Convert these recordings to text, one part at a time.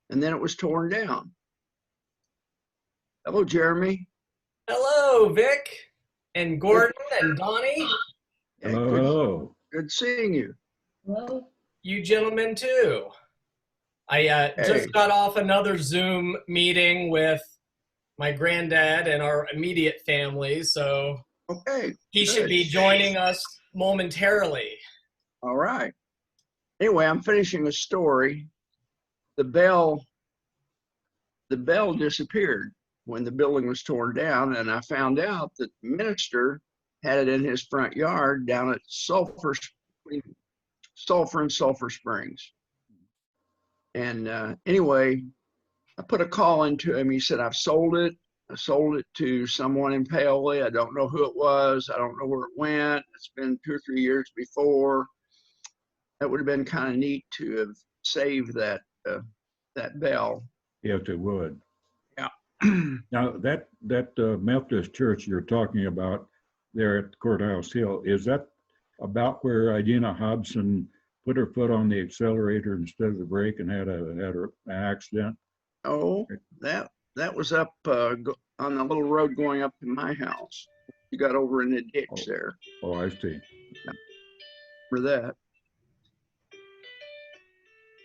and then it was torn down. Hello, Jeremy. Hello, Vic and Gordon and Donnie. Yeah, Hello, good, hello. good seeing you. Well, You gentlemen too. I Hey. just got off another Zoom meeting with my granddad and our immediate family, so Okay. he good. should be joining us momentarily. All right. Anyway, I'm finishing a story. The bell disappeared when the building was torn down, and I found out that the minister had it in his front yard down at Sulphur and Sulphur Springs. And anyway, I put a call into him. He said, I've sold it. I sold it to someone in Paoli. I don't know who it was. I don't know where it went. It's been 2 or 3 years before. That would have been kind of neat to have saved that bell. Yes, it would. Yeah. Now, that Methodist church you're talking about there at Courthouse Hill, is that about where Idina Hobson put her foot on the accelerator instead of the brake and had an accident? Oh, that was up on the little road going up to my house. You got over in the ditch there. Oh, I see. For that.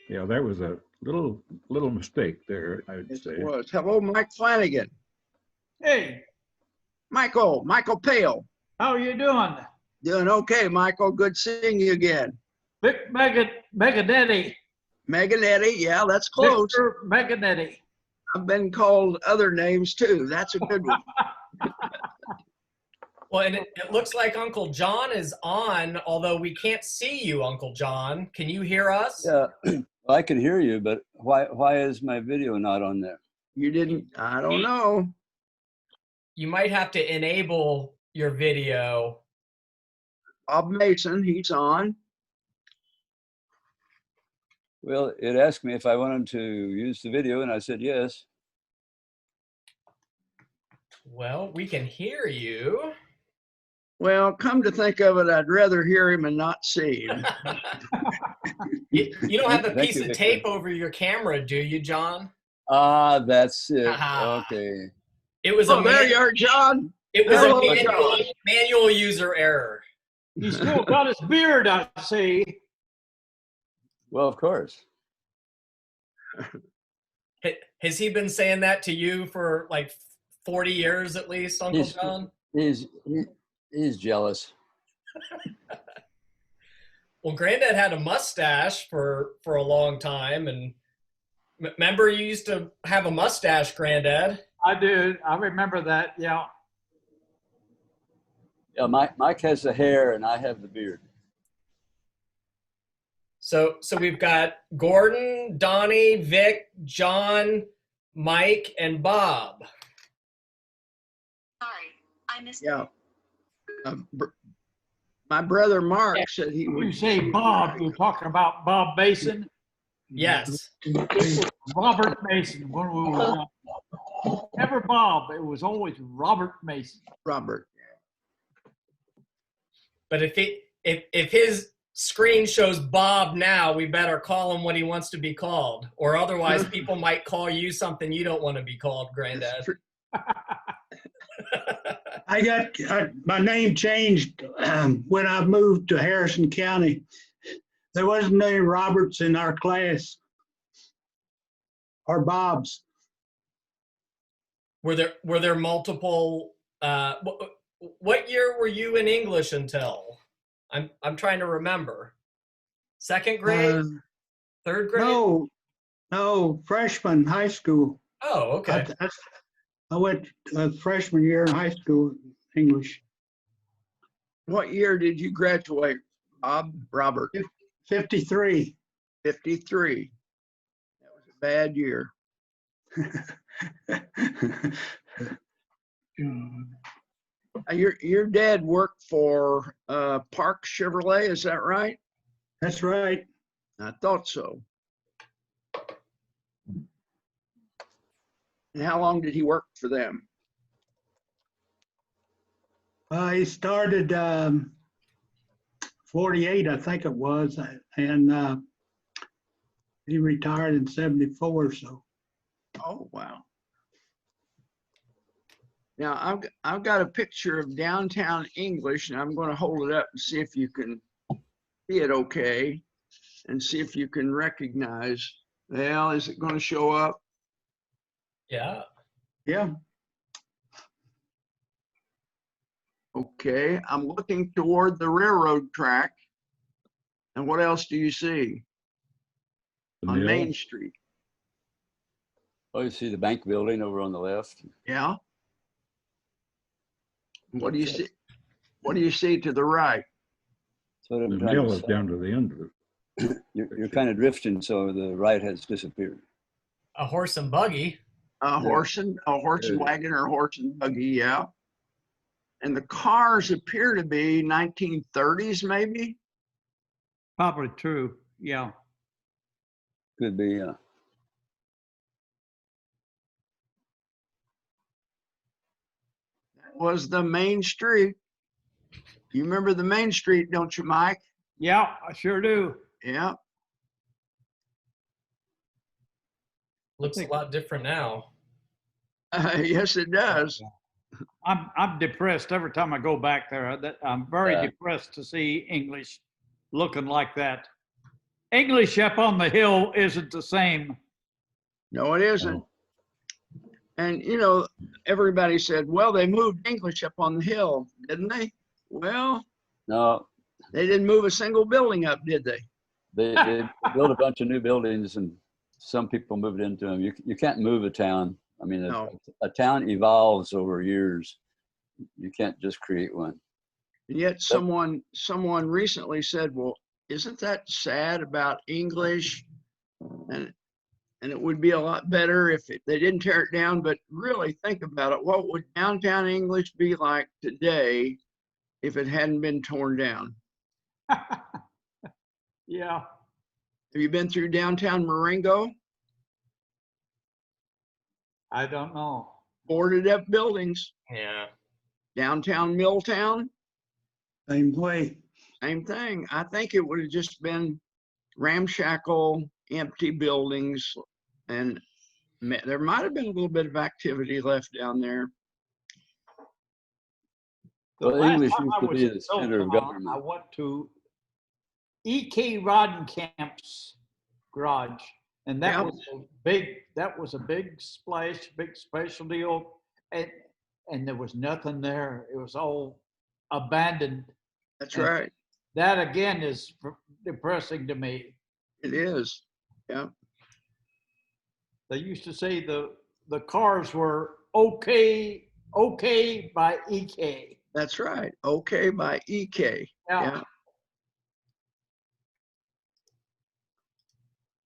Yeah, that was a little mistake there, I would Yes, say. it was. Hello, Mike Flanigan. hey, Michael Pale. how are you doing? Doing okay, Michael. Good seeing you again. Vic Megenity. Meganetti, yeah, that's close. Victor Megenetti. I've been called other names too. That's a good one. Well, and it looks like Uncle John is on, although we can't see you, Uncle John. Can you hear us? Yeah, well, I can hear you, but why is my video not on there? You didn't, I don't know. You might have to enable your video. Bob Mason, he's on. Well, it asked me if I wanted to use the video, and I said yes. Well, we can hear you. Well, come to think of it, I'd rather hear him and not see him. You don't have a Thank piece you, of Victor. tape over your camera, do you, John? Ah, that's it. Aha. Okay. It was Oh, there you are, John. It was Hello, a manual user error. He's still got his beard, I see. Well, of course. Has he been saying that to you for like 40 years at least, Uncle John? He's jealous. Well, Granddad had a mustache for a long time, and remember you used to have a mustache, Granddad? I do. I remember that. Yeah. Yeah, Mike has the hair, and I have the beard. So we've got Gordon, Donnie, Vic, John, Mike, and Bob. Sorry, I missed. Yeah. My brother Mark said he When you would. say Bob, you're talking about Bob Mason. Yes. Robert Mason. Never Bob. It was always Robert Mason. Robert. But if his screen shows Bob now, we better call him what he wants to be called, or otherwise people might call you something you don't want to be called, Granddad. I got my name changed when I moved to Harrison County. There wasn't any Roberts in our class or Bobs. Were there multiple? What year were you in English until? I'm trying to remember. Second grade, third grade? No, freshman high school. Oh, okay. I went freshman year in high school English. What year did you graduate, Bob? Robert? 53. 53. That was a bad year. Your dad worked for Park Chevrolet, is that right? That's right. I thought so. And how long did he work for them? He started 48, I think it was, and He retired in 74, so. Oh, wow. Now, I've got a picture of downtown English, and I'm going to hold it up and see if you can see it okay, and see if you can recognize. Well, is it going to show up? Yeah. Yeah, Okay, I'm looking toward the railroad track. And what else do you see The on mill. Main Street? Oh, you see the bank building over on the left? Yeah. What do you That's see? it. What do you see to the right? That's what The I'm trying mill to is say. down to the end of it. You're kind of drifting, so the right has disappeared. A horse and buggy. A horse and wagon or a horse and buggy, yeah. And the cars appear to be 1930s, maybe. Probably true, yeah. Could be, That was the main street. You remember the main street, don't you, Mike? Yeah, I sure do. Yeah. Looks a lot different now. Yes, it does. I'm depressed every time I go back there. I'm very Yeah. depressed to see English looking like that. English up on the hill isn't the same. No, it isn't. No. And, you know, everybody said, well, they moved English up on the hill, didn't they? Well, no, they didn't move a single building up, did they? they built a bunch of new buildings and some people moved into them. You can't move a town. I mean, No. a town evolves over years. You can't just create one. And yet someone recently said, well, isn't that sad about English? And it would be a lot better if they didn't tear it down, but really think about it. What would downtown English be like today if it hadn't been torn down? Yeah, Have you been through downtown Marengo? I don't know. Boarded up buildings. Yeah. Downtown Milltown, same way. same thing. I think it would have just been ramshackle, empty buildings, and there might have been a little bit of activity left down there. Well, Last English time used I to was be in the center of Sotomayor, I government. went to E.K. Rodenkamp's garage, and that Yeah. was a big splash, big special deal, and there was nothing there. It was all abandoned. That's And right. That again is depressing to me. It is. Yeah. They used to say the cars were okay by EK. That's right. Okay by EK. Yeah.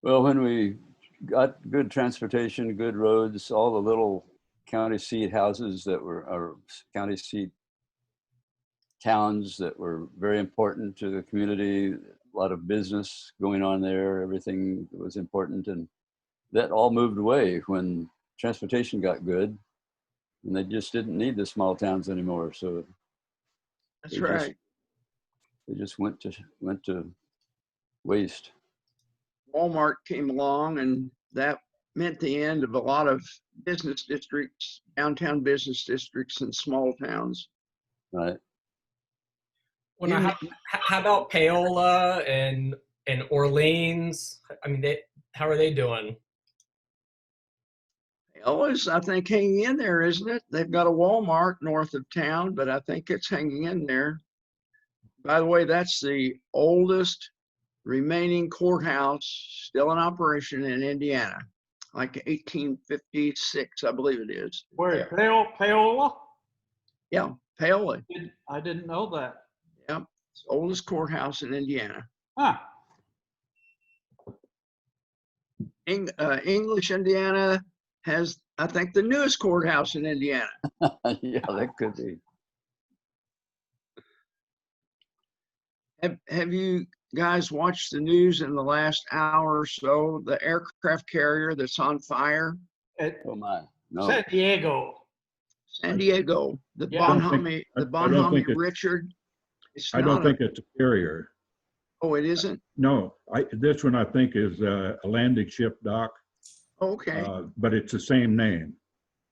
Well, when we got good transportation, good roads, all the little county seat houses that were, or county seat towns that were very important to the community, a lot of business going on there, everything was important. And that all moved away when transportation got good and they just didn't need the small towns anymore. So That's They just- right. they just went to waste. Walmart came along, and that meant the end of a lot of business districts, downtown business districts in small towns. Right. Well, now, In- how about Paola and Orleans? I mean, how are they doing? Ella's, I think, hanging in there, isn't it? They've got a Walmart north of town, but I think it's hanging in there. By the way, that's the oldest remaining courthouse still in operation in Indiana, like 1856, I believe it is. Where Paola? Yeah, Paola. I didn't know that. Yep, it's the oldest courthouse in Indiana. Huh. English, Indiana has, I think, the newest courthouse in Indiana. Yeah, that could be. Have you guys watched the news in the last hour or so? The aircraft carrier that's on fire, At Oh my, no. San Diego. San Diego, the Yeah. I don't Bonhomme, I don't think it's- Richard. It's I don't not think it's a carrier. Oh, it isn't? No, this one I think is a landing ship dock, Okay. but it's the same name.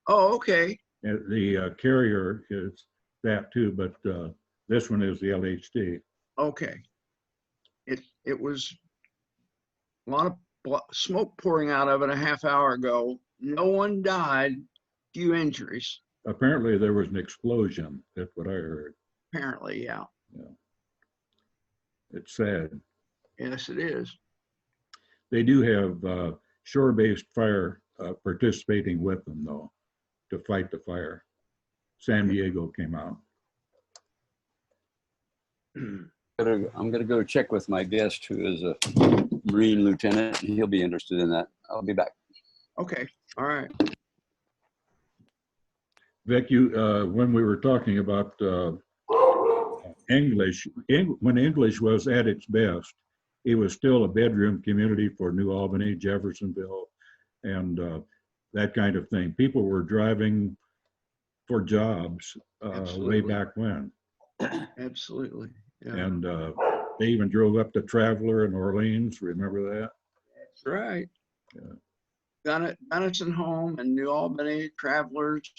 Oh, okay. The carrier is that too, but this one is the LHD. Okay. It was a lot of smoke pouring out of it a half hour ago. No one died, few injuries. Apparently there was an explosion. That's what I heard. Apparently, yeah. It's sad. Yes, it is. They do have shore-based fire participating with them though, to fight the fire. San Diego came out. I'm gonna go check with my guest who is a Marine lieutenant. He'll be interested in that. I'll be back. Okay. All right. Vic, when we were talking about English, when English was at its best, it was still a bedroom community for New Albany, Jeffersonville, and that kind of thing. People were driving for jobs way back when. Absolutely. Yeah. And they even drove up to Traveler in Orleans. Remember that? That's right. Yeah. Gunnison Home and New Albany, Travelers,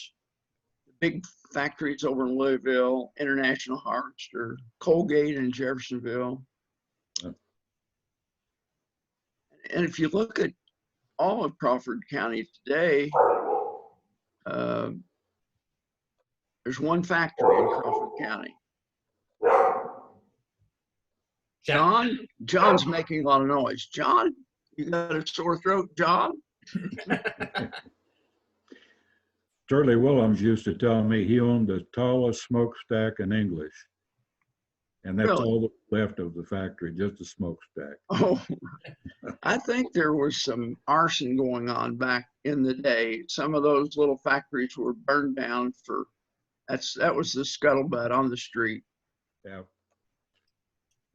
big factories over in Louisville, International Harvester, Colgate in Jeffersonville. Yeah. And if you look at all of Crawford County today, there's one factory in Crawford County. John's making a lot of noise. John, you got a sore throat, John? Charlie Willems used to tell me he owned the tallest smokestack in English. And that's Really? all that's left of the factory, just a smokestack. Oh, I think there was some arson going on back in the day. Some of those little factories were burned down for, that was the scuttlebutt on the street. Yeah.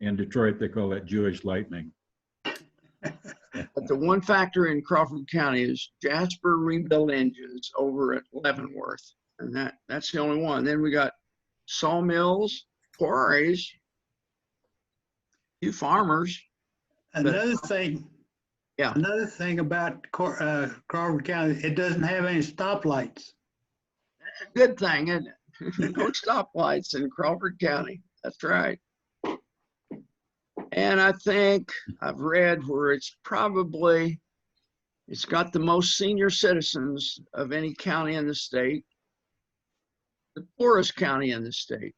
In Detroit, they call that Jewish lightning. But the one factory in Crawford County is Jasper Rebuilt Engines over at Leavenworth. And that's the only one. Then we got sawmills, quarries, few farmers. Another thing. Yeah. Another thing about Crawford County, it doesn't have any stoplights. That's a good thing, isn't it? No stoplights in Crawford County. That's right. And I think I've read where it's got the most senior citizens of any county in the state, the poorest county in the state.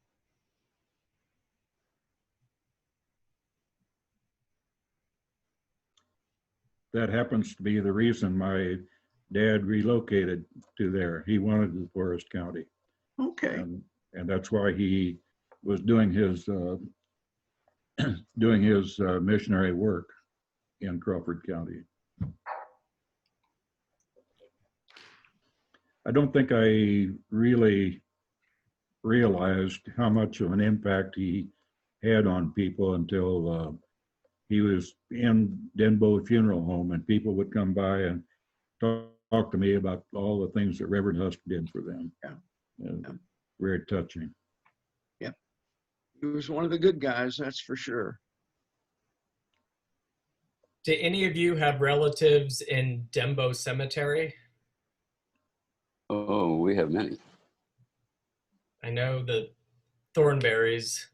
That happens to be the reason my dad relocated to there. He wanted the poorest county. Okay. And that's why he was doing his missionary work in Crawford County. I don't think I really realized how much of an impact he had on people until he was in Denbo Funeral Home, and people would come by and talk to me about all the things that Reverend Husk did for them. Yeah. Very touching. Yeah. He was one of the good guys, that's for sure. Do any of you have relatives in Denbo Cemetery? Oh, we have many. I know the Thornberries.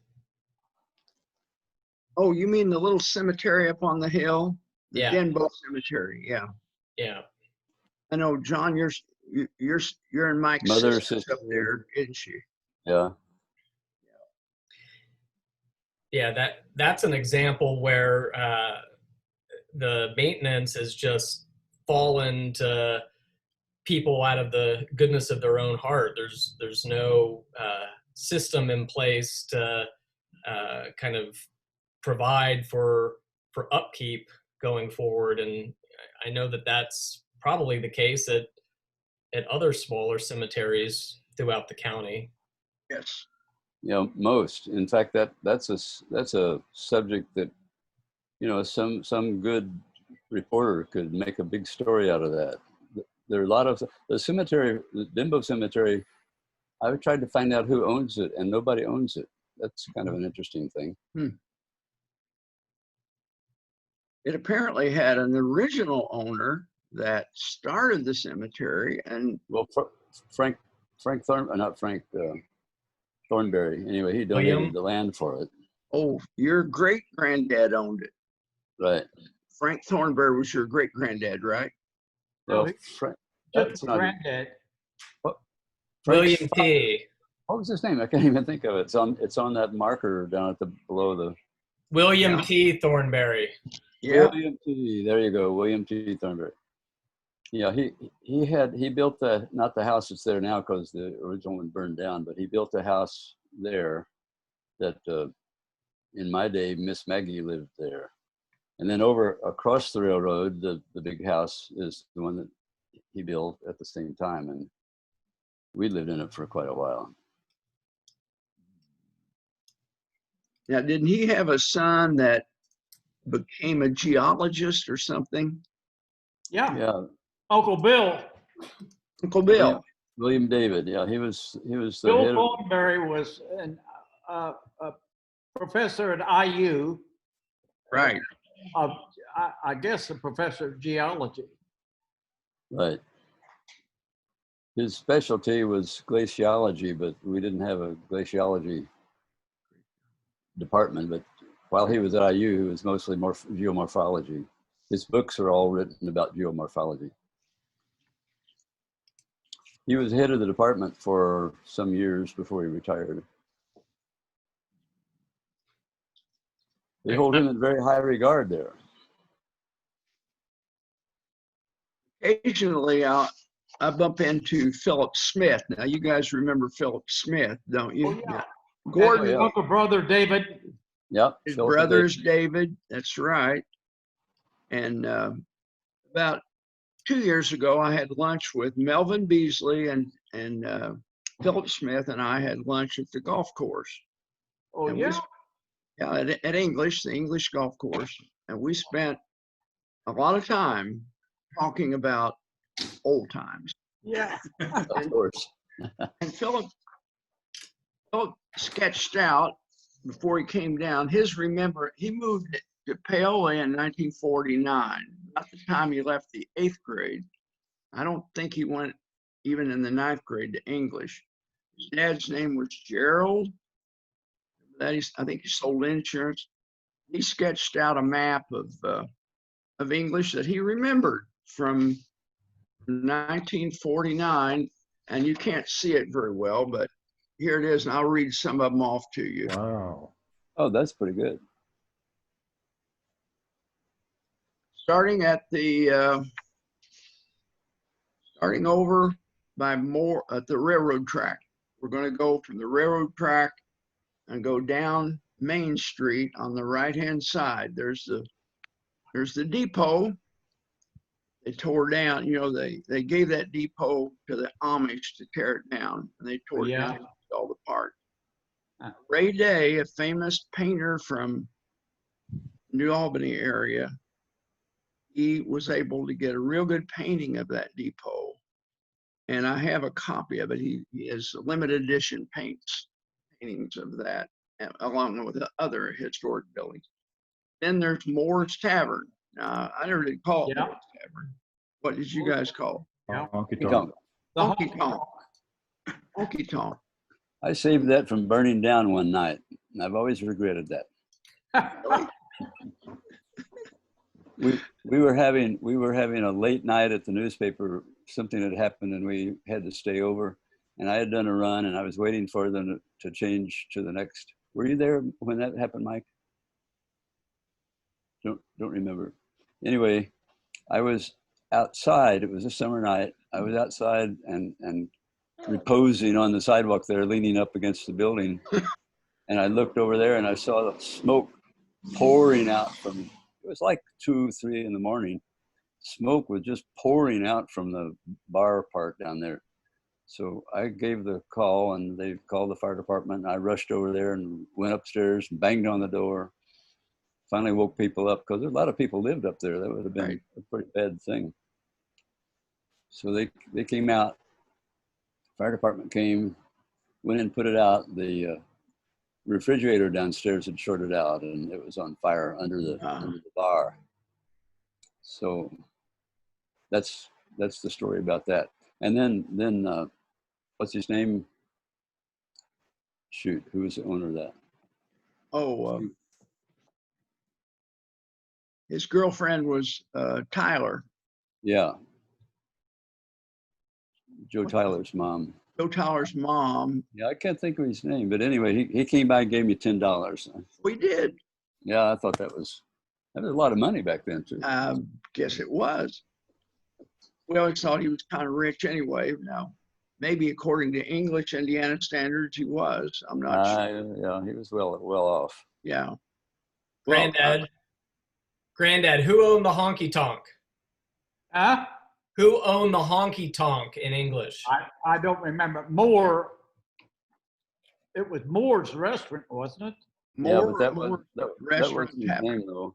Oh, you mean the little cemetery up on the hill? The Yeah. Denbo Cemetery, yeah. Yeah. I know, John, you're in Mike's Mother, sister up there, isn't she? Yeah. Yeah, that's an example where the maintenance has just fallen to people out of the goodness of their own heart. There's no system in place to kind of provide for upkeep going forward, and I know that that's probably the case at other smaller cemeteries throughout the county. Yes. Yeah, most. In fact, that's a subject that, you know, some good reporter could make a big story out of that. There are a lot of the cemetery, the Denbo Cemetery. I've tried to find out who owns it, and nobody owns it. That's kind of an interesting thing. it apparently had an original owner that started the cemetery, and Well, Frank not Frank Thornberry. Anyway, he donated William? the land for it. oh, your great granddad owned it. Right. Frank Thornberry was your great granddad, right? Well, he- Frank. Just That's my not granddad. William Frank's- T. What was his name? I can't even think of it. It's on that marker down at the below the. William Yeah. T. Thornberry. Yeah. William T. There you go, William T. Thornberry. Yeah, he built not the house that's there now because the original one burned down, but he built a house there that in my day Miss Maggie lived there, and then over across the railroad, the big house is the one that he built at the same time, and we lived in it for quite a while. Now, didn't he have a son that became a geologist or something? Yeah, Yeah, Uncle Bill. Uncle Bill. William David. Yeah, he was the Bill head of. Thornberry was a professor at IU. Right. I guess a professor of geology. Right. His specialty was glaciology, but we didn't have a glaciology department. But while he was at IU, he was mostly geomorphology. His books are all written about geomorphology. He was head of the department for some years before he retired. They hold him in very high regard there. Occasionally, I bump into Philip Smith. Now, you guys remember Philip Smith, don't you? Oh, yeah. Gordon, Oh, yeah. Uncle brother David. Yep. his Philip and brother's David. That's right. And about 2 years ago, I had lunch with Melvin Beasley and Philip Smith, and I had lunch at the golf course. Oh, And yeah. at English, the English golf course. And we spent a lot of time talking about old times. Yeah. David, of course. And Philip sketched out before he came down he moved to Paola in 1949, about the time he left the 8th grade. I don't think he went even in the 9th grade to English. His dad's name was Gerald. I think he sold insurance. He sketched out a map of English that he remembered from 1949, and you can't see it very well, but here it is, and I'll read some of them off to you. Wow. Oh, that's pretty good. Starting at starting over by more at the railroad track. We're going to go from the railroad track and go down Main Street on the right-hand side. There's the depot. They tore down, they gave that depot to the Amish to tear it down, and they tore it down and all the parts. Ray Day, a famous painter from New Albany area, he was able to get a real good painting of that depot. And I have a copy of it. He has limited edition paintings of that, along with the other historic buildings. Then there's Moore's Tavern. I never did call it Moore's Tavern. What did you guys call it? Yeah. Honky Tonk. tonk. Honky tonk. Honky tonk. I saved that from burning down one night. And I've always regretted that. We were having a late night at the newspaper. Something had happened and we had to stay over. And I had done a run and I was waiting for them to change to the next. Were you there when that happened, Mike? Don't remember. Anyway, I was outside. It was a summer night. I was outside and reposing on the sidewalk there, leaning up against the building. And I looked over there and I saw the smoke pouring out from, it was like 2, 3 in the morning. Smoke was just pouring out from the bar part down there. So I gave the call and they called the fire department. And I rushed over there and went upstairs and banged on the door. Finally woke people up because a lot of people lived up there. That would have been a pretty bad thing. So they came out. Fire department came, went and put it out. The refrigerator downstairs had shorted out and it was on fire under the bar. So that's the story about that. And then what's his name? Shoot, who was the owner of that? Oh, his girlfriend was Tyler. Yeah, Joe Tyler's mom. Joe Tyler's mom. Yeah, I can't think of his name, but anyway, he came by and gave me $10. We did. Yeah, I thought that was a lot of money back then too. I guess it was. We always thought he was kind of rich anyway. Now, maybe according to English Indiana standards, he was. I'm not sure. Yeah, he was well off. Yeah. Well, Granddad, who owned the honky tonk? Huh? Who owned the honky tonk in English? I don't remember. Moore, it was Moore's restaurant, wasn't it? Yeah, but that Moore wasn't his Tavern. name though.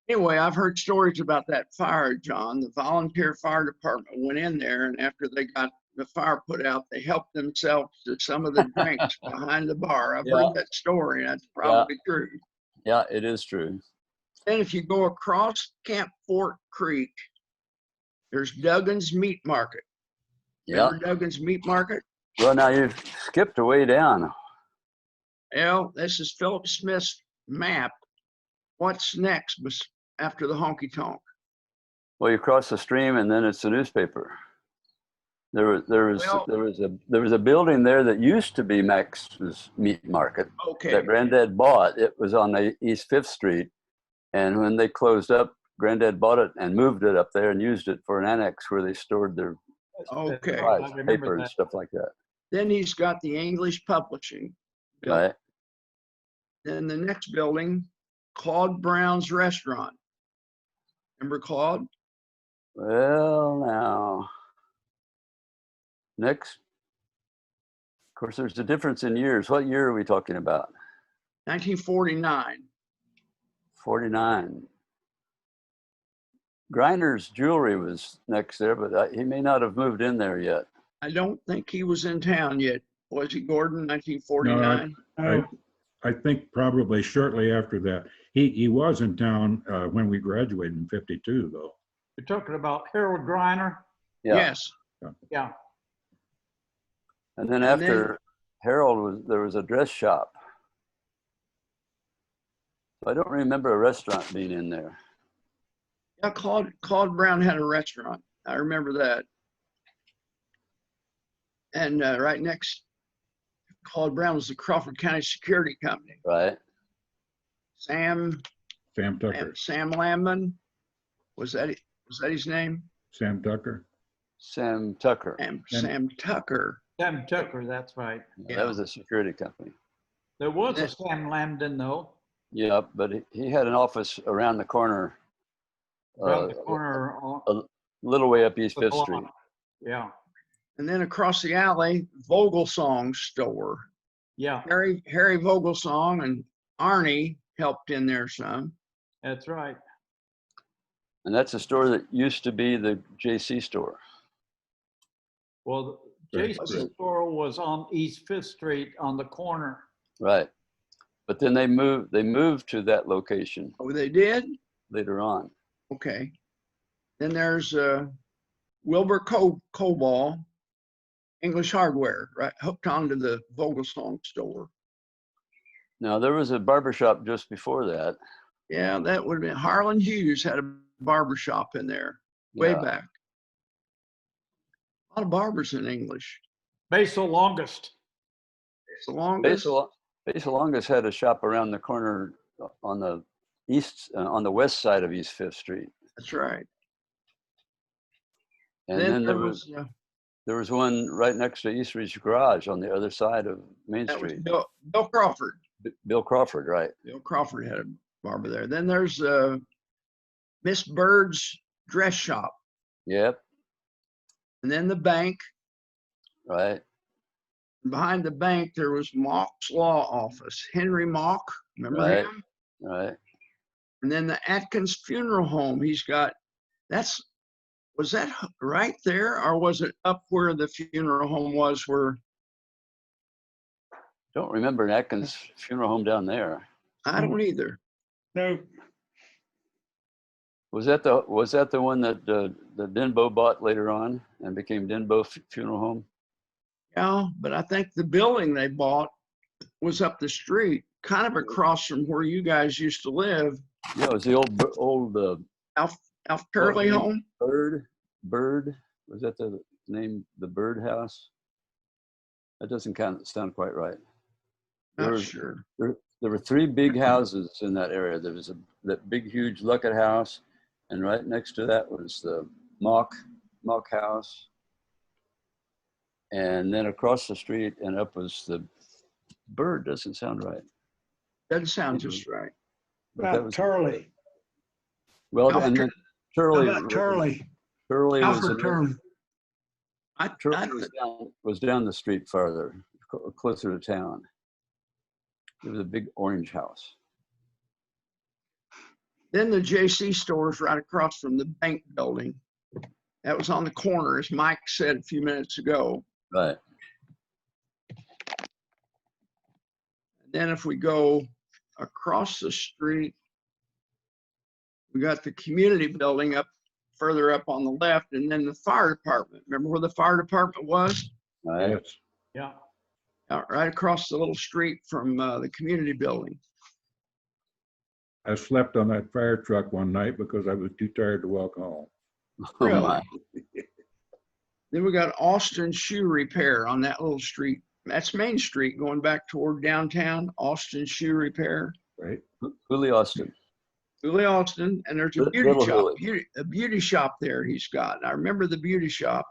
Anyway, I've heard stories about that fire, John. The volunteer fire department went in there, and after they got the fire put out, they helped themselves to some of the drinks behind the bar. I've heard that story, and that's probably true. Yeah, it is true. Then if you go across Camp Fort Creek, there's Duggan's Meat Market. Yeah. Remember Duggan's Meat Market? Well, now you've skipped way down. Well, this is Philip Smith's map. What's next after the honky tonk? Well, you cross the stream, and then it's the newspaper. There was a building there that used to be Max's Meat Market. Okay. That Granddad bought. It was on the East 5th Street, and when they closed up, Granddad bought it and moved it up there and used it for an annex where they stored their Okay. supplies, I remember paper and that. stuff like that. Then he's got the English Publishing. Right. Then the next building, Claude Brown's Restaurant. Remember Claude? Well, now, next. Of course, there's a difference in years. What year are we talking about? 1949. 49. Grinder's Jewelry was next there, but he may not have moved in there yet. I don't think he was in town yet. Was he, Gordon, 1949? I think probably shortly after that. He was in town when we graduated in 52, though. You're talking about Harold Griner? Yeah. Yes. Yeah. And then after Harold there was a dress shop. I don't remember a restaurant being in there. Yeah, Claude Brown had a restaurant. I remember that. And right next, Claude Brown was the Crawford County Security Company. Right. Sam Tucker. Sam Lamman. Was that his name? Sam Tucker. Sam Tucker. Sam Tucker. Sam Tucker, that's right. Yeah, that was a security company. There was a Sam Lambden, though. Yeah, but he had an office around the corner. Around the corner. A little way up East 5th Street. Yeah. And then across the alley, Vogelsong's store. Yeah, Harry Vogelsong and Arnie helped in there some. that's right. And that's a store that used to be the JC store. Well, Right. Jason's store was on East 5th Street on the corner. Right. But then they moved to that location Oh, they did? later on. Okay. Then there's Wilbur Coball, English Hardware, right, hooked onto the Vogelsong store. Now, there was a barbershop just before that. Yeah, that would have been Harlan Hughes had a barber shop in there way Yeah. back. A lot of barbers in English. Basil Longest. It's the longest. Basil Longus had a shop around the corner on the west side of East 5th Street. That's right. And then there was one right next to East Ridge Garage on the other side of Main that was Street. Bill Crawford. Bill Crawford, right. Bill Crawford had a barber there. Then there's Miss Bird's dress shop. Yep, And then the bank. right. Behind the bank, there was Mock's Law Office. Henry Mock, remember Right. him? Right. And then the Atkins Funeral Home. Was that right there, or was it up where the funeral home was? Where Don't remember an Atkins funeral home down there. I don't either. No, Was that the one that the Denbo bought later on and became Denbo Funeral Home? Yeah, but I think the building they bought was up the street, kind of across from where you guys used to live. Yeah, it was the old Alf Curley home. Bird. Was that the name? The Bird House? That doesn't sound quite right. Not sure. There were 3 big houses in that area. There was that big, huge Luckett house, and right next to that was the Mock house. And then across the street and up was the Bird. Doesn't sound right. Doesn't sound just right. But that About was, Turley. well, Alf and then Turley. About Turley. Turley was Alfred Turley. Turley was down the street farther, closer to town. It was a big orange house. Then the JC store is right across from the bank building. That was on the corner, as Mike said a few minutes ago. Right. Then if we go across the street, we got the community building up further up on the left, and then the fire department. Remember where the fire department was? Right. Yes. Yeah. Right across the little street from the community building. I slept on that fire truck one night because I was too tired to walk home. Oh, Really? my. Then we got Austin Shoe Repair on that little street. That's Main Street going back toward downtown. Austin Shoe Repair. Right? Willie Austin. Willie Austin, and there's a beauty Little shop. Willie. A beauty shop there he's got. I remember the beauty shop.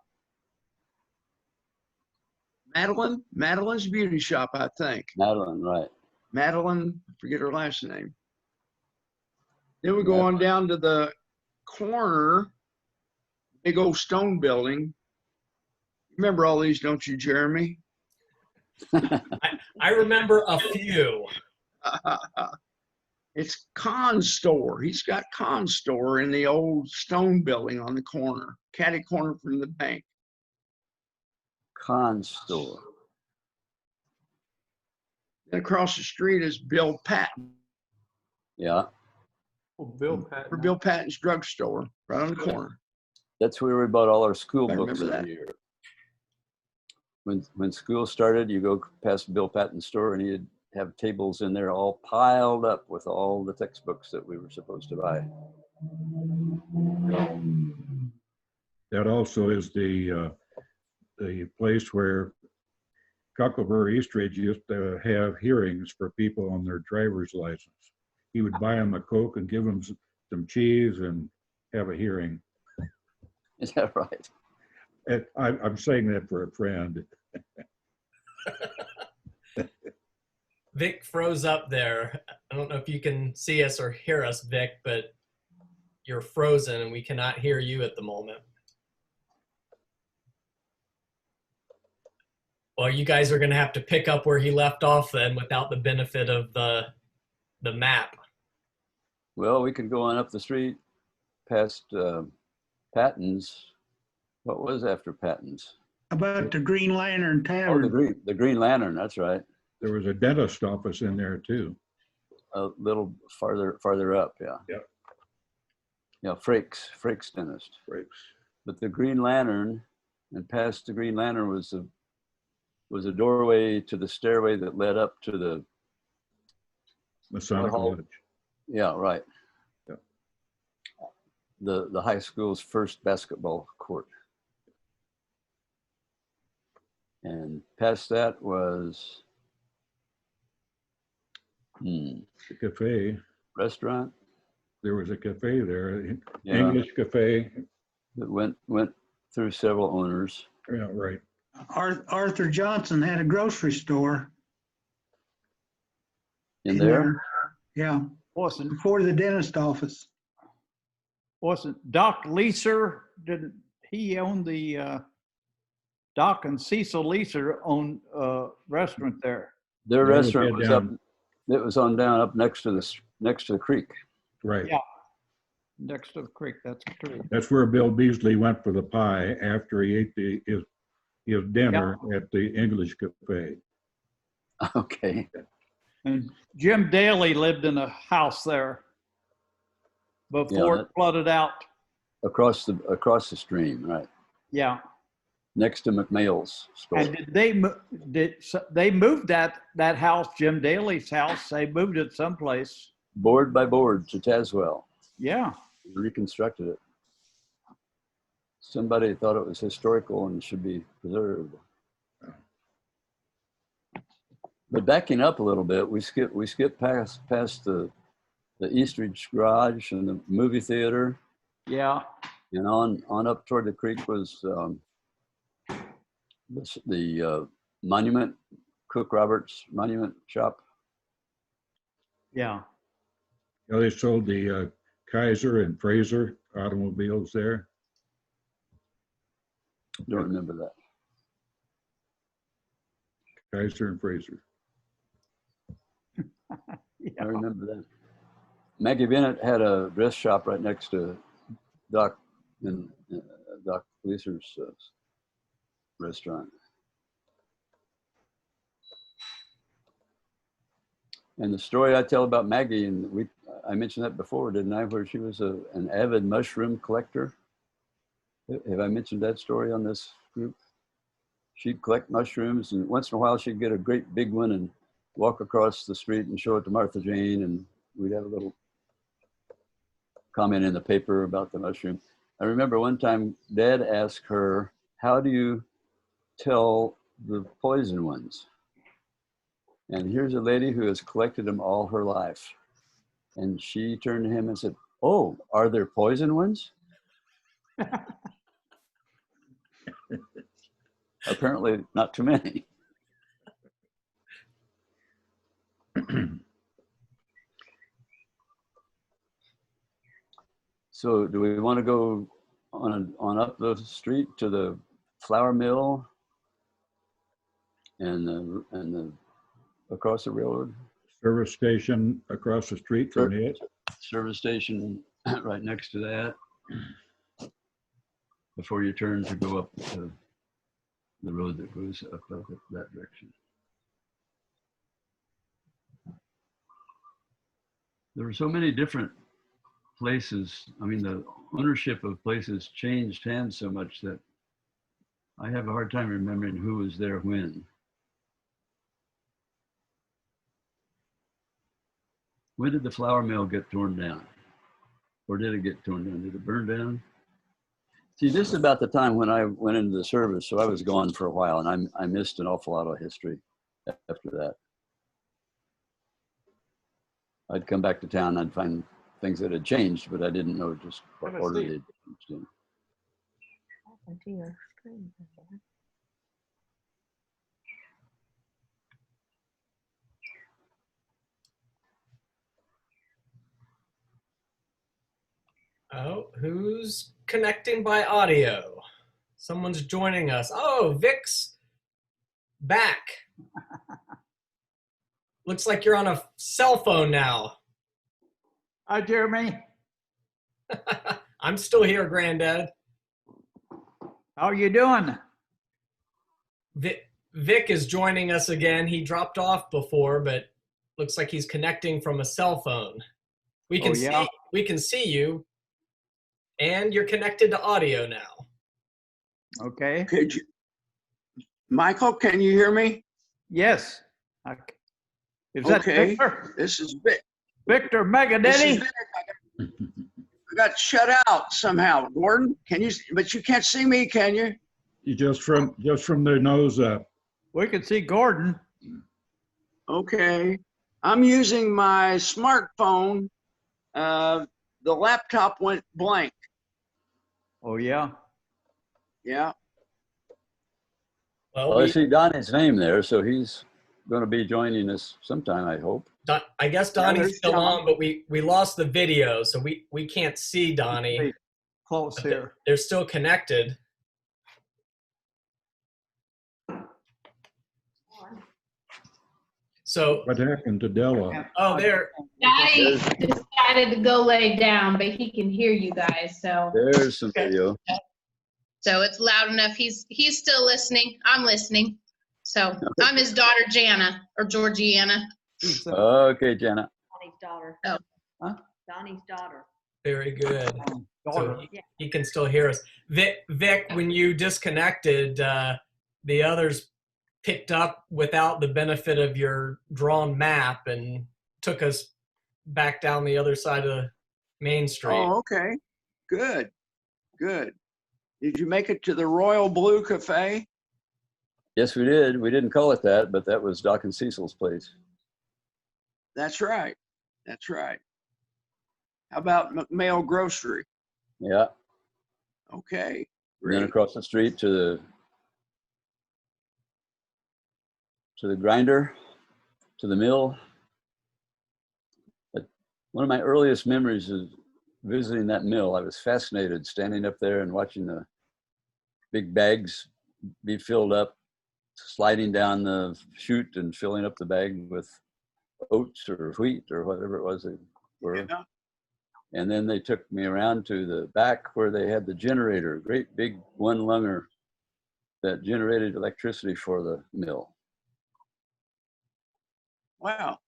Madeline's beauty shop, I think. Madeline, right. Madeline, I forget her last name. Then we go on down to the corner, big old stone building. Remember all these, don't you, Jeremy? I remember a few. It's Con Store. He's got Con Store in the old stone building on the corner, catty corner from the bank. Con store. Then across the street is Bill Patton, Yeah. Oh, Bill Patton. for Bill Patton's drugstore, right on the corner. That's where we bought all our school I books remember every year. When school started, you go past Bill Patton's store and he'd have tables in there all piled up with all the textbooks that we were supposed to buy. That also is the place where Cockleburr Eastridge used to have hearings for people on their driver's license. He would buy them a Coke and give them some cheese and have a hearing. Is that right? And I'm saying that for a friend. Vic froze up there. I don't know if you can see us or hear us, Vic, but you're frozen and we cannot hear you at the moment. Well, you guys are going to have to pick up where he left off then without the benefit of the map. Well, we could go on up the street past Patton's. What was after Patton's? About the Green Lantern Oh, Tavern. the Green Lantern. That's right. There was a dentist office in there too. A little farther up. Yeah. Yep. Yeah, Frakes dentist. Breaks. But the Green Lantern, and past the Green Lantern was a doorway to the stairway that led up to the. Masonic Hall. Lodge. Yeah, right. Yep. The high school's first basketball court. And past that was The cafe. restaurant. There was a cafe there, Yeah, English cafe. that went through several owners. Yeah, right. Arthur Johnson had a grocery store In there? Yeah, Wasn't before the dentist office. Doc Leeser, didn't he own the Doc and Cecil Leeser owned a restaurant there? Their Yeah, restaurant was up. down. It was on down up next to the creek. Right. Yeah. Next to the creek, that's true. That's where Bill Beasley went for the pie after he ate his dinner at the English cafe. Okay. And Jim Daly lived in a house there. before it flooded out. Across the stream, right? Yeah. Next to McMail's store. And they moved that house, Jim Daly's house? They moved it someplace. Board by board to Tazewell. Yeah. Reconstructed it. Somebody thought it was historical and should be preserved. But backing up a little bit, we skipped past the Eastridge Garage and the movie theater. Yeah. And on up toward the creek was the monument, Cook Roberts Monument Shop. Yeah. Yeah, they sold the Kaiser and Fraser automobiles there. Don't remember that. Kaiser and Fraser. Yeah. I remember that. Maggie Bennett had a dress shop right next to Doc Gleaser's restaurant. And the story I tell about Maggie, and I mentioned that before, didn't I? Where she was an avid mushroom collector. Have I mentioned that story on this group? She'd collect mushrooms, and once in a while she'd get a great big one and walk across the street and show it to Martha Jane, and we'd have a little comment in the paper about the mushroom. I remember one time Dad asked her, "How do you tell the poison ones?" And here's a lady who has collected them all her life. And she turned to him and said, "Oh, are there poison ones?" Apparently not too many. So do we want to go on up the street to the flour mill and the across the railroad? Service station across the street from it. Service station right next to that before you turn to go up to the road that goes up that direction. There were so many different places. I mean, the ownership of places changed hands so much that I have a hard time remembering who was there when. When did the flour mill get torn down? Or did it get torn down? Did it burn down? See, this is about the time when I went into the service, so I was gone for a while, and I missed an awful lot of history after that. I'd come back to town, I'd find things that had changed, but I didn't know just what order they'd changed in. Oh, who's connecting by audio? Someone's joining us. Oh, Vic's back. Looks like you're on a cell phone now. Hi, Jeremy. I'm still here, Granddad. How are you doing? Vic is joining us again. He dropped off before, but looks like he's connecting from a cell phone. We can see you, and you're connected to audio now. Okay. Could you, Michael, can you hear me? Yes. Is that Okay. Victor? This is Vic. Victor This is Megenity? Vic. I got shut out somehow. Gordon, can you? But you can't see me, can you? You just from their nose up. We can see Gordon. Okay. I'm using my smartphone. The laptop went blank. Oh, yeah. Yeah. Well, I see Donnie's name there, so he's going to be joining us sometime, I hope. I guess Donnie's still on, but we lost the video, so we can't see Donnie. Close here. They're still connected. So, What happened to Della? oh, there. Donnie decided to go lay down, but he can hear you guys, so There's some video. it's loud enough. He's still listening. I'm listening. So I'm his daughter, Jana, or Georgiana. Okay, Janet. Donnie's daughter. Oh. Huh? Donnie's daughter. Very good. So Daughter. he can still hear us. Vic, when you disconnected, the others picked up without the benefit of your drawn map and took us back down the other side of Main Street. Oh, okay. Good. Good. Did you make it to the Royal Blue Cafe? Yes, we did. We didn't call it that, but that was Doc and Cecil's place. That's right. That's right. How about McMail Grocery? Yeah. Okay. And then Great. across the street to the grinder, to the mill. But one of my earliest memories is visiting that mill. I was fascinated standing up there and watching the big bags be filled up, sliding down the chute and filling up the bag with oats or wheat or whatever it was they were. Yeah. And then they took me around to the back where they had the generator, great big one lunger that generated electricity for the mill. Wow.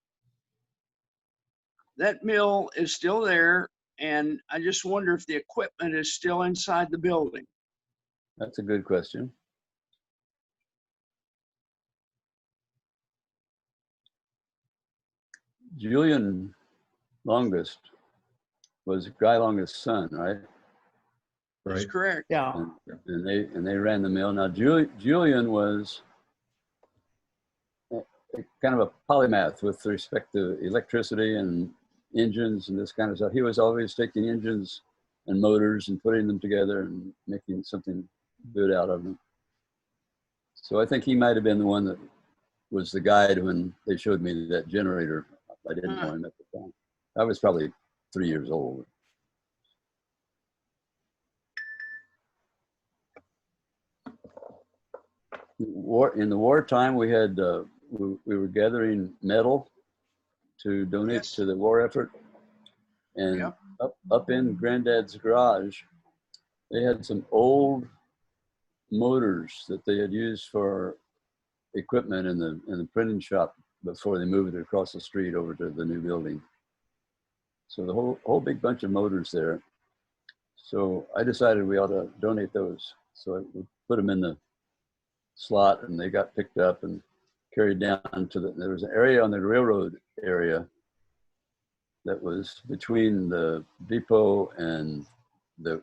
That mill is still there, and I just wonder if the equipment is still inside the building. That's a good question. Julian Longest was Guy Longest's son, right? That's Right. correct. Yeah. And they ran the mill. Now Julian was kind of a polymath with respect to electricity and engines and this kind of stuff. He was always taking engines and motors and putting them together and making something good out of them. So I think he might have been the one that was the guide when they showed me that generator. I didn't know him at the time. I was probably 3 years old. In the wartime, we had we were gathering metal to donate Yes. to the war effort, and Yep. up in Granddad's garage, they had some old motors that they had used for equipment in the printing shop before they moved it across the street over to the new building. So the whole big bunch of motors there. So I decided we ought to donate those. So I put them in the slot, and they got picked up and carried down to there was an area on the railroad area that was between the depot and that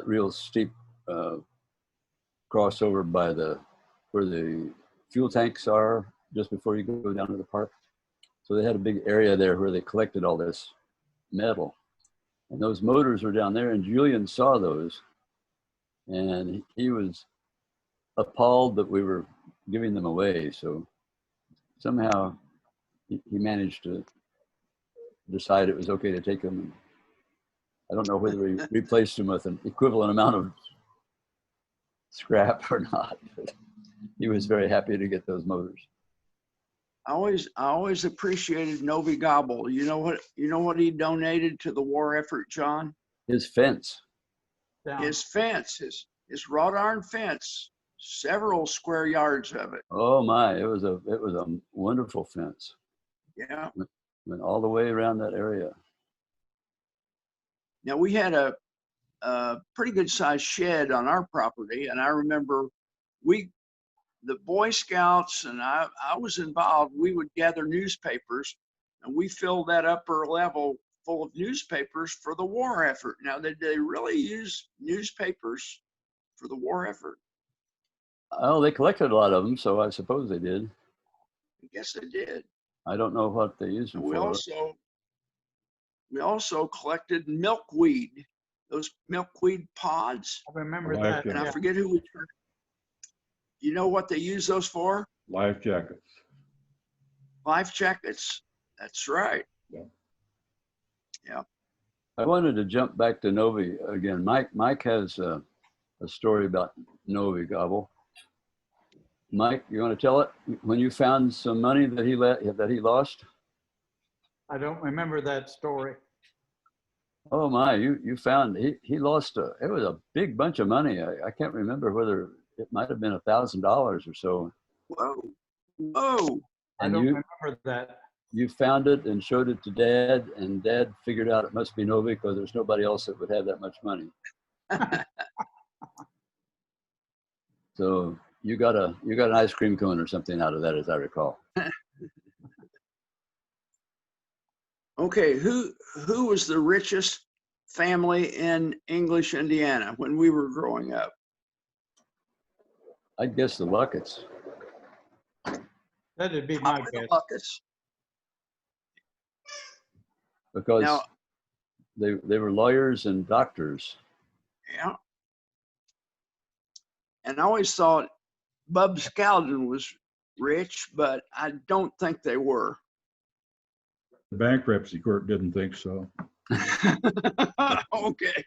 real steep crossover by where the fuel tanks are just before you go down to the park. So they had a big area there where they collected all this metal, and those motors were down there, and Julian saw those, and he was appalled that we were giving them away. So somehow he managed to decide it was okay to take them. I don't know whether he replaced them with an equivalent amount of scrap or not, but he was very happy to get those motors. I always appreciated Novi Gobble. You know what he donated to the war effort, John? His fence. Yeah. His fence, his wrought iron fence, several square yards of it. Oh my, it was a wonderful fence. Yeah. Went all the way around that area. Now we had a pretty good sized shed on our property, and I remember the Boy Scouts and I was involved. We would gather newspapers, and we filled that upper level full of newspapers for the war effort. Now, did they really use newspapers for the war effort? Oh, they collected a lot of them, so I suppose they did. I guess they did. I don't know what they used them And for. we also collected milkweed, those milkweed pods. I remember Life that. And I Yeah. forget who we turned. You know what they use those for? Life jackets. Life jackets. That's right. I wanted to jump back to Novi again. Mike has a story about Novi Gobble. Mike, you want to tell it? When you found some money that he lost? I don't remember that story. Oh my, you found he lost it was a big bunch of money. I can't remember whether it might have been $1,000 or so. Whoa. Whoa. I And don't you remember that. you found it and showed it to Dad, and Dad figured out it must be Novi because there's nobody else that would have that much money. So you got an ice cream cone or something out of that, as I recall. Okay, who was the richest family in English, Indiana when we were growing up? I'd guess the Lucketts. That'd be my Probably the guess. Lucketts. Because Now, they were lawyers and doctors. yeah. And I always thought Bub Scowden was rich, but I don't think they were. The bankruptcy court didn't think so. Okay.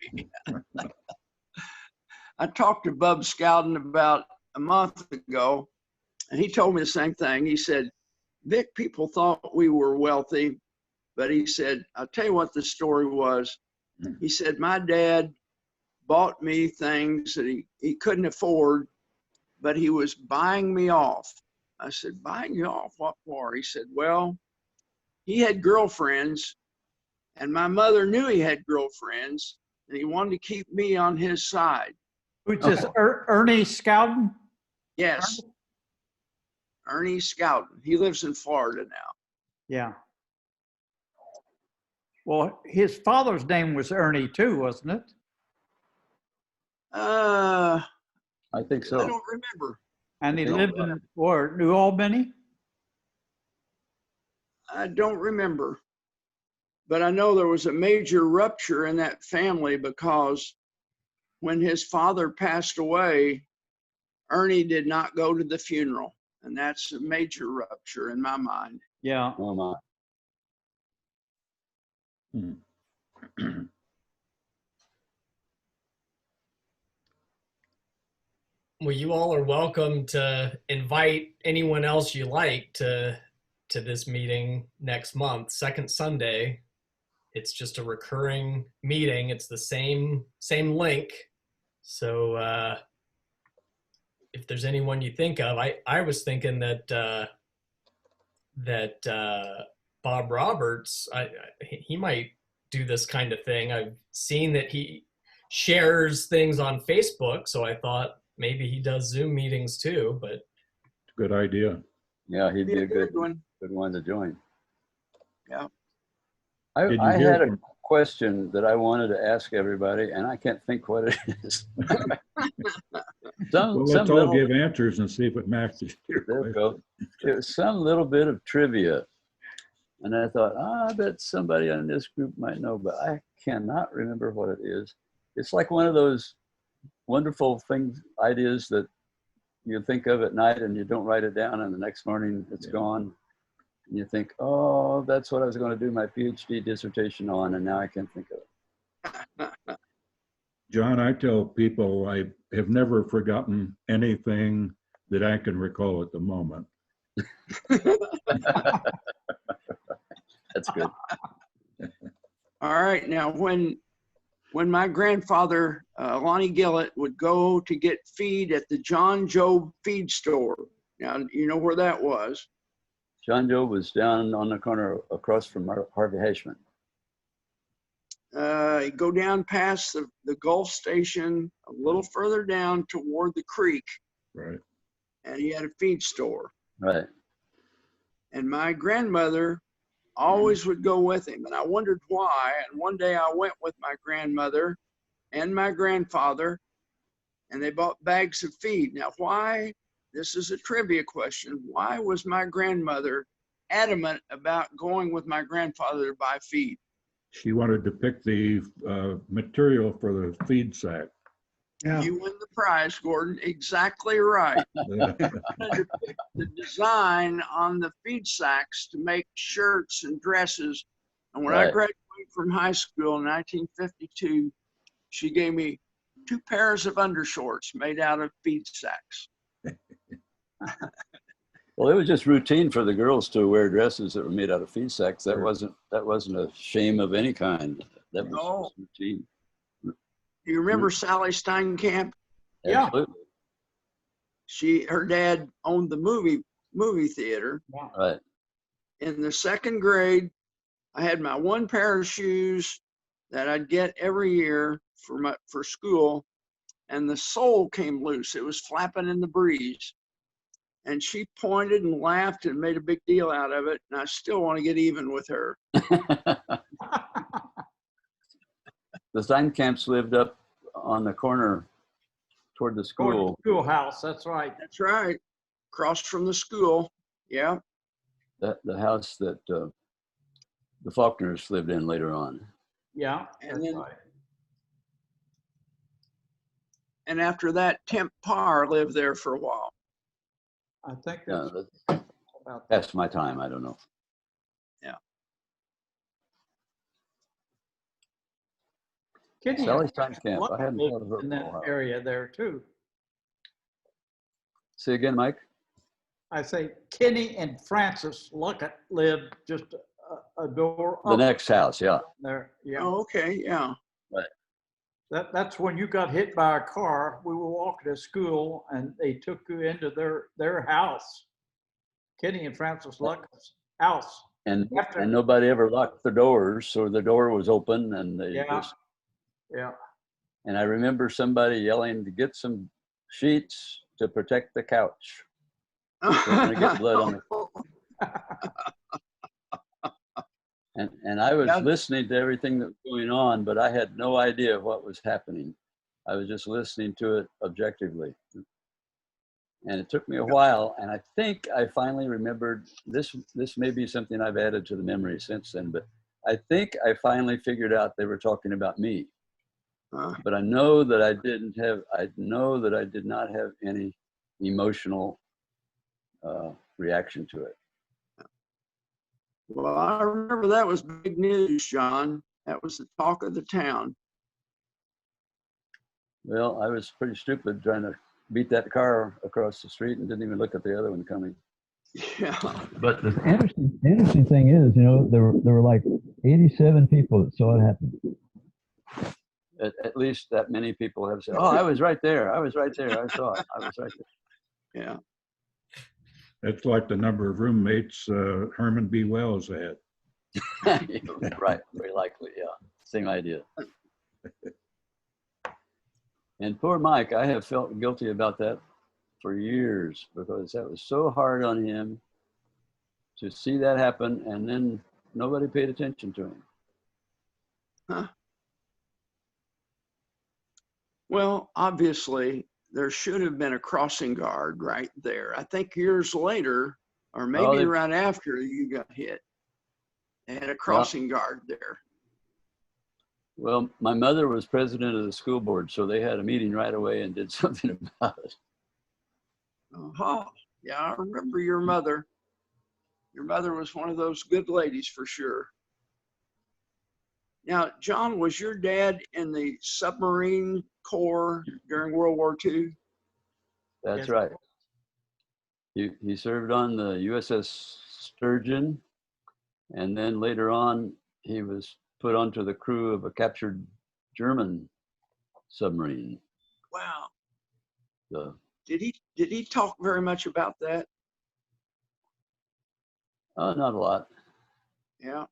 I talked to Bub Scowden about a month ago, and he told me the same thing. He said, Vic, people thought we were wealthy, but he said, I'll tell you what the story was. He said, my dad bought me things that he couldn't afford, but he was buying me off. I said, buying you off? What for? He said, well, he had girlfriends, and my mother knew he had girlfriends, and he wanted to keep me on his side. Who's this, Ernie Scowden? Yes. Ernie Scowden. He lives in Florida now. Yeah. Well, his father's name was Ernie too, wasn't it? I I think so. don't remember. And he Yeah. lived in, or New Albany? I don't remember. But I know there was a major rupture in that family because when his father passed away, Ernie did not go to the funeral. And that's a major rupture in my mind. Yeah. Oh my. Well, you all are welcome to invite anyone else you like to this meeting next month, second Sunday. It's just a recurring meeting. It's the same link. So if there's anyone you think of, I was thinking that Bob Roberts, he might do this kind of thing. I've seen that he shares things on Facebook, so I thought maybe he does Zoom meetings too. But Good idea. Yeah, he'd be a good one. one to join. Yeah. Did you I hear had a from- question that I wanted to ask everybody, and I can't think what it is. Well, let's all give answers and see if it matches your There we question. go. It was some little bit of trivia. And I thought, I bet somebody on this group might know, but I cannot remember what it is. It's like one of those wonderful things, ideas that you think of at night and you don't write it down, and the next morning it's gone. And you think, oh, that's what I was going to do my PhD dissertation on, and now I can't think of it. John, I tell people I have never forgotten anything that I can recall at the moment. That's good. All right. Now, when my grandfather, Lonnie Gillett, would go to get feed at the John Job feed store. Now, you know where that was. John Joe was down on the corner across from Harvey Hashman. You go down past the Gulf Station, a little further down toward the creek, Right. and he had a feed store. Right. And my grandmother always would go with him, and I wondered why. And one day I went with my grandmother and my grandfather, and they bought bags of feed. Now, why? This is a trivia question. Why was my grandmother adamant about going with my grandfather to buy feed? She wanted to pick the material for the feed sack. Yeah. You win the prize, Gordon. Exactly right. Wanted to pick the design on the feed sacks to make shirts and dresses. And when I Right. graduated from high school in 1952, she gave me 2 pairs of undershorts made out of feed sacks. Well, it was just routine for the girls to wear dresses that were made out of feed sacks. That wasn't a shame of any kind. That was No. just routine. Do you remember Sally Steinkamp? Yeah. Absolutely. Her dad owned the movie theater, Right. in the second grade, I had my one pair of shoes that I'd get every year for school, and the sole came loose. It was flapping in the breeze. And she pointed and laughed and made a big deal out of it. And I still want to get even with her. The Steinkamps lived up on the corner toward the school. Schoolhouse, that's right. That's right. Across from the school. Yeah. The house that the Faulkners lived in later on. Yeah, And that's then- right. And after that, Temp Parr lived there for a while. I think Yeah, that's that's about that. past my time. I don't know. Kenny Sally and Francis Steinkamp. Luck I hadn't lived thought of her in for a that while. area there too. Say again, Mike? I say Kenny and Francis Luckett lived just a door The up next house, yeah. there. Yeah, Oh, okay. Yeah. that's when you got hit by a car. We were walking to school and they took you into their house. Kenny and Francis Luckett's house. And After- nobody ever locked the doors, so the door was open, and they Yeah. just. Yeah. And I remember somebody yelling to get some sheets to protect the couch. Don't get blood on And I was Yeah. listening to everything that was going on, but I had no idea what was happening. I was just listening to it objectively. And it took me a while, and I think I finally remembered this. This may be something I've added to the memory since then, but I think I finally figured out they were talking about me. But I know that I did not have any emotional reaction to it. Well, I remember that was big news, John. That was the talk of the town. Well, I was pretty stupid trying to beat that car across the street and didn't even look at the other one coming. Yeah. But the Interesting thing is, you know, there were like 87 people that saw it happen. at least that many people have said, "Oh, I was right there. I was right there. I saw it. I was right there." Yeah. That's like the number of roommates Herman B. Wells had. Right, very likely, yeah. Same idea. And poor Mike, I have felt guilty about that for years because that was so hard on him to see that happen, and then nobody paid attention to him. Huh. Well, obviously, there should have been a crossing guard right there. I think years later, or maybe they- right after you got hit, they had a crossing guard there. Well, my mother was president of the school board, so they had a meeting right away and did something about it. Uh-huh. Yeah, I remember your mother. Your mother was one of those good ladies for sure. Now, John, was your dad in the submarine corps during World War II? That's Yes. right. He served on the USS Sturgeon, and then later on, he was put onto the crew of a captured German submarine. Wow. The, Did he talk very much about that? not a lot. Yeah.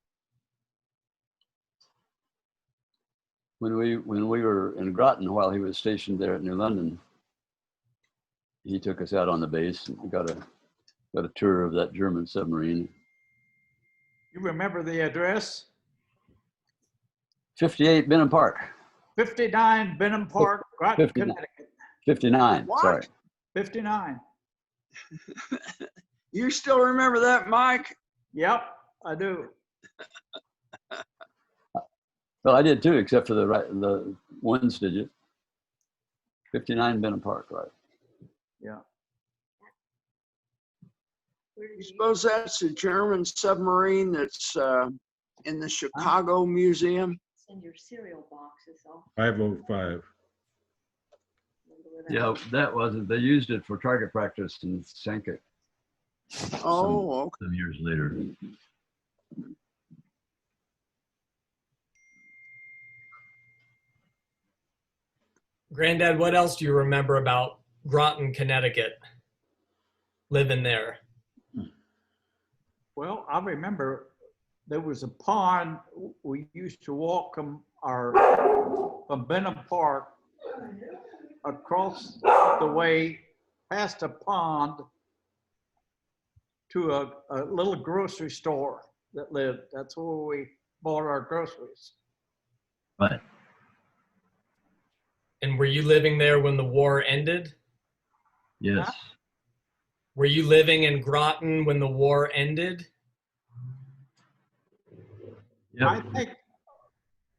When we were in Groton while he was stationed there at New London, he took us out on the base and we got a tour of that German submarine. You remember the address? 58 Benham Park. 59 Benham Park, Groton, 59. Connecticut. 59. What? Sorry. 59. You still remember that, Mike? Yep, I do. Well, I did too, except for the ones digit. 59 Benham Park, right? Yeah. You suppose that's a German submarine that's in the Chicago Museum? Send your cereal boxes off. 505. Yeah, that wasn't. They used it for target practice and sank it Oh, okay. some years later. Granddad, what else do you remember about Groton, Connecticut? Living there. Well, I remember there was a pond, we used to walk from Benham Park across the way past a pond to a little grocery store that lived. That's where we bought our groceries. Right. And were you living there when the war ended? Yes. Were you living in Groton when the war ended? Yep. I think,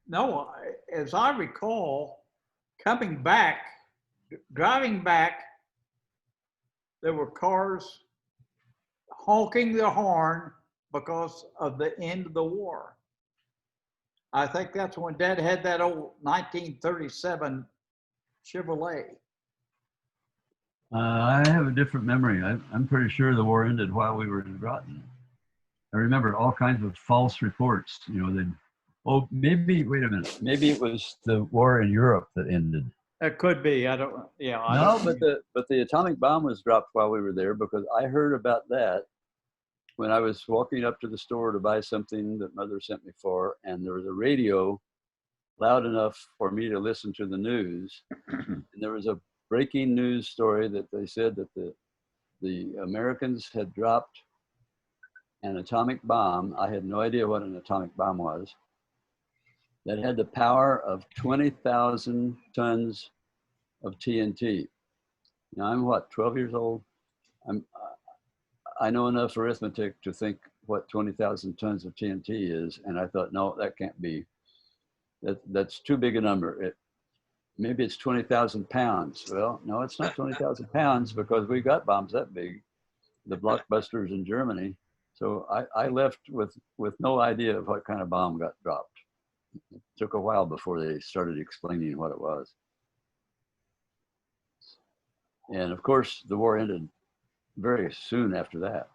no, as I recall, coming back, driving back, there were cars honking the horn because of the end of the war. I think that's when Dad had that old 1937 Chevrolet. I have a different memory. I'm pretty sure the war ended while we were in Groton. I remember all kinds of false reports. You know, maybe, wait a minute, maybe it was the war in Europe that ended. It could be. I don't. Yeah. I No, don't, but the atomic bomb was dropped while we were there, because I heard about that when I was walking up to the store to buy something that Mother sent me for, and there was a radio loud enough for me to listen to the news, and there was a breaking news story that they said that the Americans had dropped an atomic bomb. I had no idea what an atomic bomb was. That had the power of 20,000 tons of TNT. Now I'm what, 12 years old? I know enough arithmetic to think what 20,000 tons of TNT is, and I thought, no, that can't be. That's too big a number. Maybe it's 20,000 pounds. Well, no, it's not 20,000 pounds, because we got bombs that big, the blockbusters in Germany. So I left with no idea of what kind of bomb got dropped. It took a while before they started explaining what it was. And of course, the war ended very soon after that.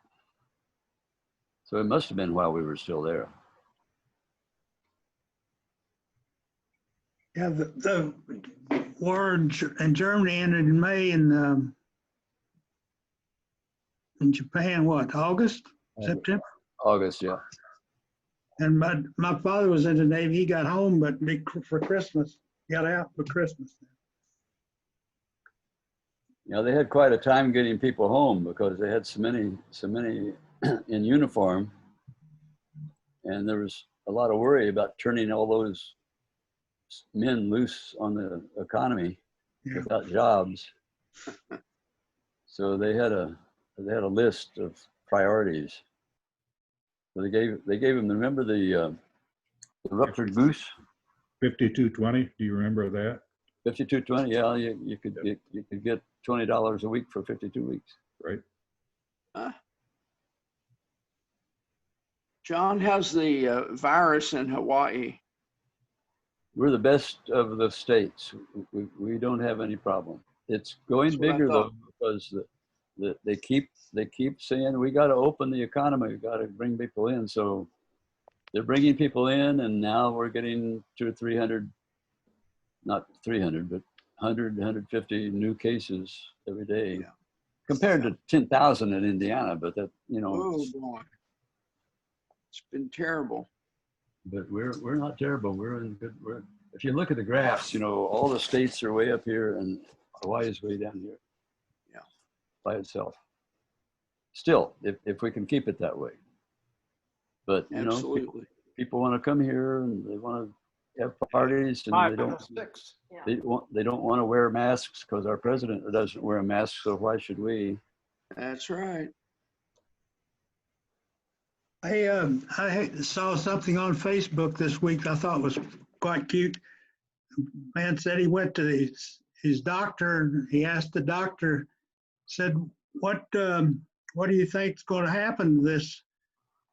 So it must have been while we were still there. Yeah, the war in Germany ended in May, and in Japan, what, August, September? August, yeah. And my father was in the Navy. He got home, but for Christmas, got out for Christmas. You know, they had quite a time getting people home, because they had so many in uniform, and there was a lot of worry about turning all those men loose on the economy without jobs. So they had a list of priorities. So they gave them. Remember the ruptured goose? 5220. Do you remember that? 5220. Yeah, you could get $20 a week for 52 weeks. Right. John, how's the virus in Hawaii? We're the best of the states. We don't have any problem. It's going bigger though, because they keep saying we got to open the economy, we got to bring people in. So they're bringing people in, and now we're getting 200 or 300, not 300, but 100, 150 new cases every day, compared to 10,000 in Indiana. But that, you know, Oh boy, it's been terrible. But we're not terrible. We're in good. If you look at the graphs, you know, all the states are way up here, and Hawaii's way down here. Yeah, by itself. Still, if we can keep it that way. But you know, people want to come here and they want to have parties, and they don't want to wear masks because our president doesn't wear a mask. So why should we? That's right. I saw something on Facebook this week I thought was quite cute. A man said he went to his doctor, and he asked the doctor, said, what do you think is going to happen to this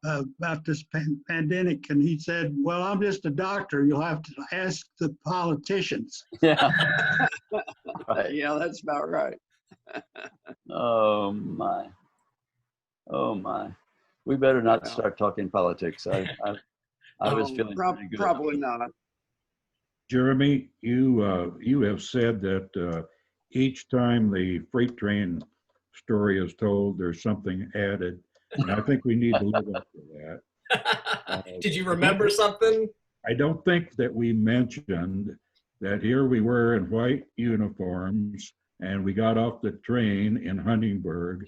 about this pandemic? And he said, well, I'm just a doctor. You'll have to ask the politicians. Yeah. Right. Yeah, that's about right. Oh my. Oh my. We better not start talking politics. I was feeling pretty good. Probably not. Jeremy, you have said that each time the freight train story is told, there's something added. And I think we need to live up to that. Did you remember something? I don't think that we mentioned that here we were in white uniforms and we got off the train in Huntingburg,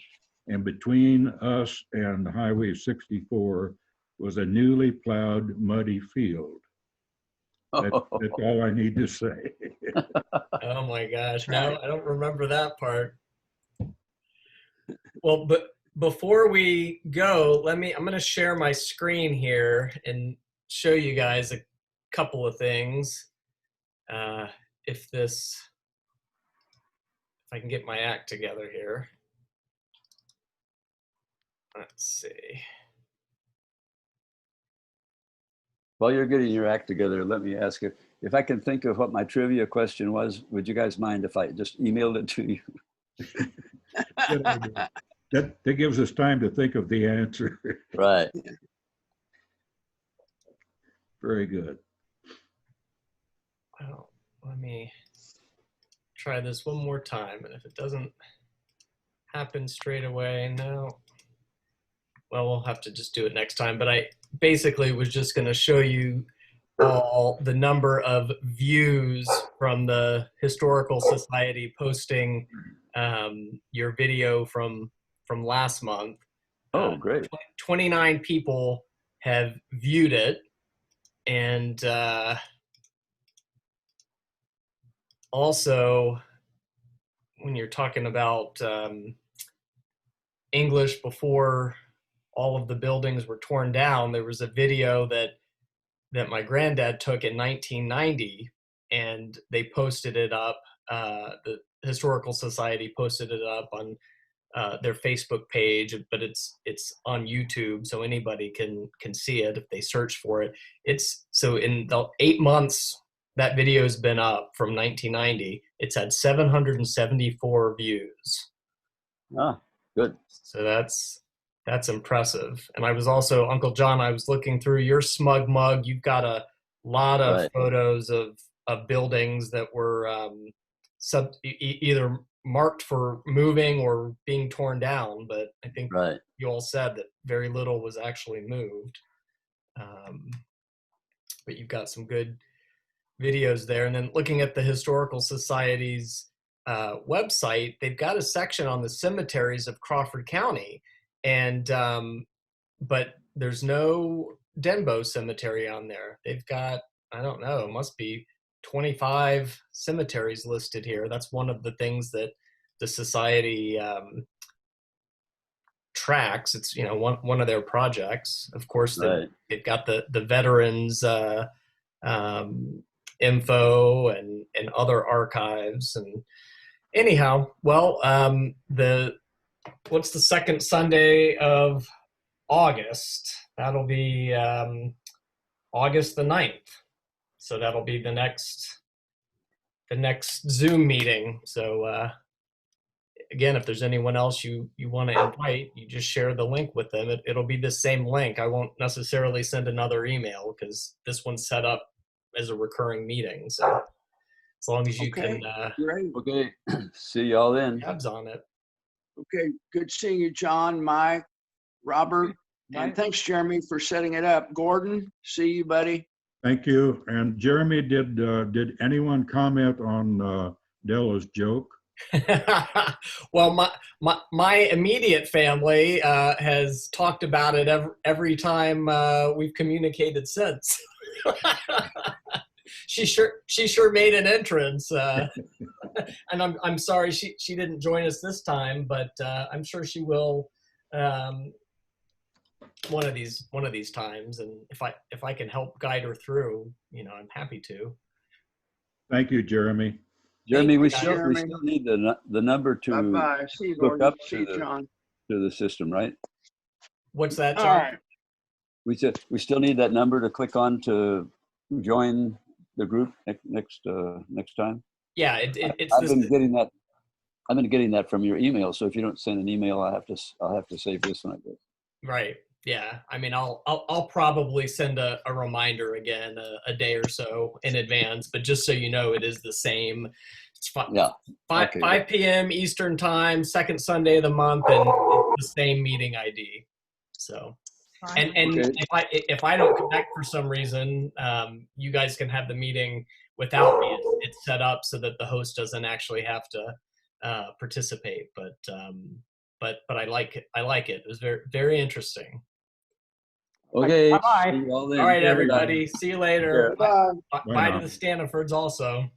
and between us and Highway 64 was a newly plowed muddy field. That's all I need to say. Oh my gosh, no, I don't remember that part. Well, but before we go, I'm going to share my screen here and show you guys a couple of things. If I can get my act together here. Let's see. While you're getting your act together, let me ask you, if I can think of what my trivia question was, would you guys mind if I just emailed it to you? Good idea. That gives us time to think of the answer. Right. Very good. Well, let me try this one more time, and if it doesn't happen straight away, no. Well, we'll have to just do it next time. But I basically was just going to show you all the number of views from the Historical Society posting your video from last month. Oh, great. 29 people have viewed it. And also, when you're talking about English before all of the buildings were torn down, there was a video that my granddad took in 1990, and they posted it up. The Historical Society posted it up on their Facebook page, but it's on YouTube, so anybody can see it if they search for it. It's so in the 8 months that video has been up from 1990, it's had 774 views. Ah, good. So that's impressive. And I was also, Uncle John, I was looking through your smug mug. You've got a lot of Right. photos of buildings that were either marked for moving or being torn down, but I think Right. you all said that very little was actually moved. But you've got some good videos there. And then looking at the Historical Society's website, they've got a section on the cemeteries of Crawford County, and but there's no Denbo Cemetery on there. They've got, I don't know, it must be 25 cemeteries listed here. That's one of the things that the society tracks. It's, one of their projects. Of course, Right. they've got the veterans info and other archives. And anyhow, well, what's the second Sunday of August? That'll be August the 9th. So that'll be the next Zoom meeting. So again, if there's anyone else you want to invite, you just share the link with them. It'll be the same link. I won't necessarily send another email because this one's set up as a recurring meeting. So as long as you Okay, can great. Okay. See y'all then. tabs on it. Okay, good seeing you, John, Mike, Robert, and Right. thanks, Jeremy, for setting it up. Gordon, see you, buddy. Thank you. And Jeremy, did anyone comment on Della's joke? Well, my immediate family has talked about it every time we've communicated since. She sure made an entrance, and I'm sorry she didn't join us this time, but I'm sure she will one of these times. And if I can help guide her through, I'm happy to. Thank you, Jeremy. Jeremy, we Jeremy. still need the number to Bye-bye. See you, hook Gordon. up See you, John. to the system, right? What's that, All John? right. We said we still need that number to click on to join the group next time. Yeah, it's I've this. been getting that. I've been getting that from your email. So if you don't send an email, I'll have to save this one, I guess. Right. Yeah. I mean, I'll probably send a reminder again a day or so in advance, but just so you know, it is the same. It's Yeah. 5 Okay. p.m. Eastern time, second Sunday of the month, and it's the same meeting ID. So, Fine. and Okay. if I don't connect for some reason, you guys can have the meeting without me. It's set up so that the host doesn't actually have to participate. But I like it. I like it. It was very, very interesting. Okay. Bye-bye. See you all then. All right, Bye. everybody. See you later. Bye. Bye Bye to now. the Standifords also.